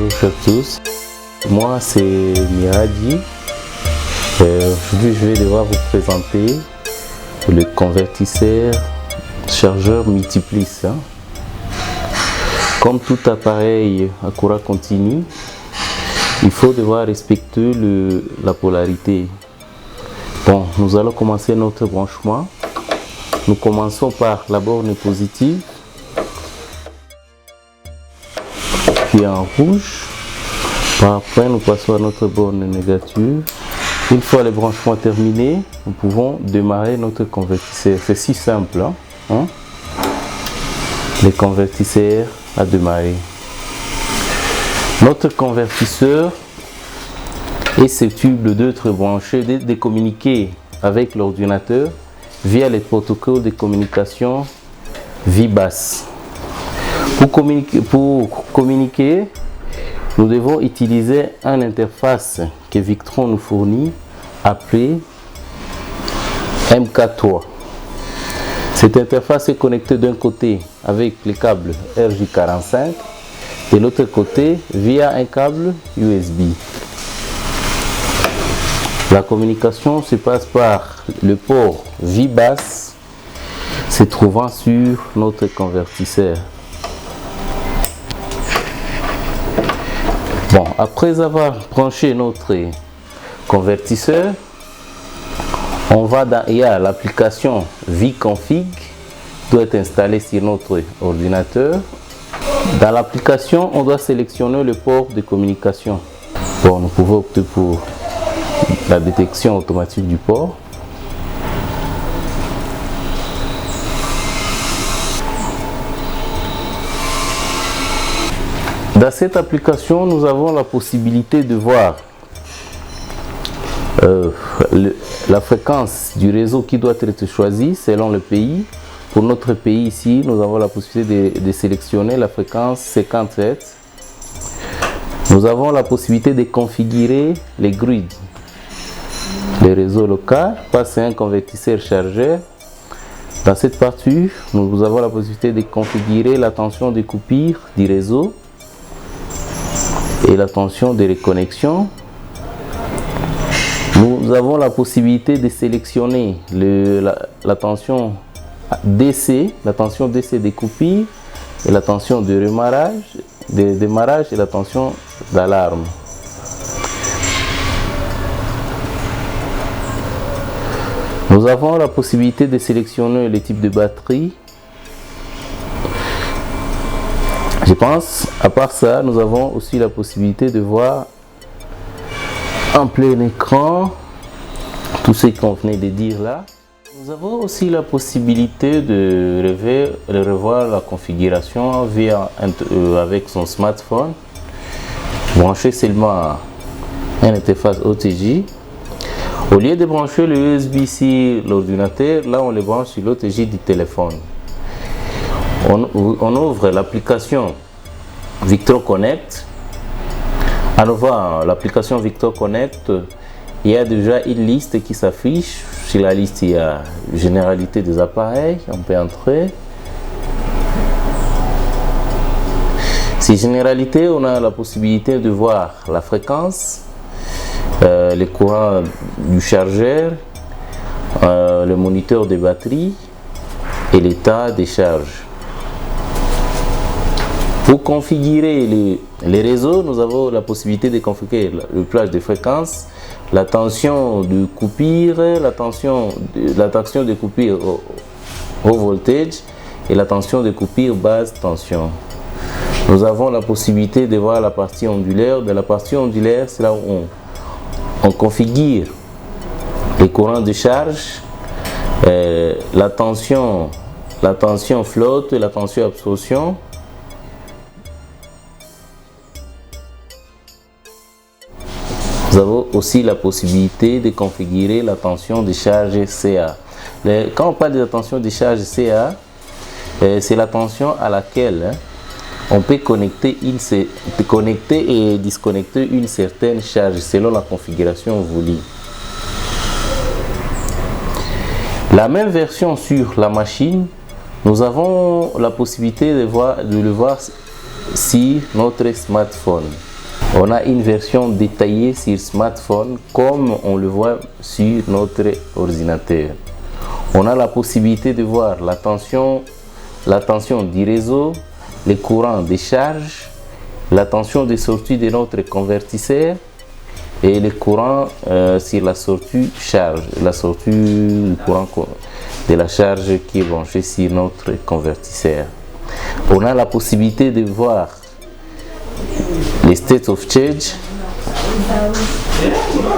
à tous. Moi c'est Miradi. Aujourd'hui je vais devoir vous présenter le convertisseur chargeur multiplice. Comme tout appareil à courant continu, il faut devoir respecter la polarité. Bon, nous allons commencer notre branchement. Nous commençons par la borne positive, puis en rouge. Par après, nous passons à notre borne négative. Une fois le branchement terminé, nous pouvons démarrer notre convertisseur. C'est si simple, hein? Les convertisseurs à démarrer. Notre convertisseur est susceptible d'être branché, de communiquer avec l'ordinateur via les protocoles de communication VBAS. Pour communiquer, nous devons utiliser une interface que Victron nous fournit appelée MK3. Cette interface est connectée d'un côté avec les câbles RJ45, de l'autre côté via un câble USB. La communication se passe par le port VBAS se trouvant sur notre convertisseur. Bon, après avoir branché notre convertisseur, on va dans l'application vConfig doit être installée sur notre ordinateur. Dans l'application, on doit sélectionner le port de communication. Bon, nous pouvons opter pour la détection automatique du port. Dans cette application, nous avons la possibilité de voir la fréquence du réseau qui doit être choisie selon le pays. Pour notre pays ici, nous avons la possibilité de sélectionner la fréquence 50 Hz. Nous avons la possibilité de configurer les grids. Le réseau local passe à un convertisseur chargeur. Dans cette partie, nous avons la possibilité de configurer la tension de coupure du réseau et la tension de reconnexion. Nous avons la possibilité de sélectionner la tension DC, la tension DC des coupures et la tension de démarrage et la tension d'alarme. Nous avons la possibilité de sélectionner le type de batterie. Je pense, à part ça, nous avons aussi la possibilité de voir en plein écran tout ce qu'on venait de dire là. Nous avons aussi la possibilité de revoir la configuration avec son smartphone, brancher seulement à une interface OTJ. Au lieu de brancher le USB sur l'ordinateur, là on le branche sur l'OTJ du téléphone. On ouvre l'application Victron Connect. En ouvrant l'application Victron Connect, il y a déjà une liste qui s'affiche. Sur la liste, il y a généralité des appareils. On peut entrer. Sur généralité, on a la possibilité de voir la fréquence, le courant du chargeur, le moniteur de batterie et l'état des charges. Pour configurer les réseaux, nous avons la possibilité de configurer le plage de fréquence, la tension de coupure, la tension de coupure au voltage et la tension de coupure basse tension. Nous avons la possibilité de voir la partie ondulaire. De la partie ondulaire, c'est là où on configure les courants de charge, la tension flotte et la tension absorption. Nous avons aussi la possibilité de configurer la tension de charge CA. Quand on parle de la tension de charge CA, c'est la tension à laquelle on peut connecter et disconnecter une certaine charge selon la configuration voulue. La même version sur la machine, nous avons la possibilité de le voir sur notre smartphone. On a une version détaillée sur smartphone comme on le voit sur notre ordinateur. On a la possibilité de voir la tension du réseau, les courants de charge, la tension de sortie de notre convertisseur et les courants sur la sortie charge, la sortie du courant de la charge qui est branchée sur notre convertisseur. On a la possibilité de voir les state of charge,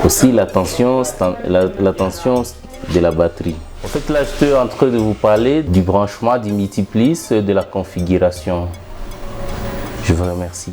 aussi la tension de la batterie. En fait, là, je suis en train de vous parler du branchement du multiplice, de la configuration. Je vous remercie.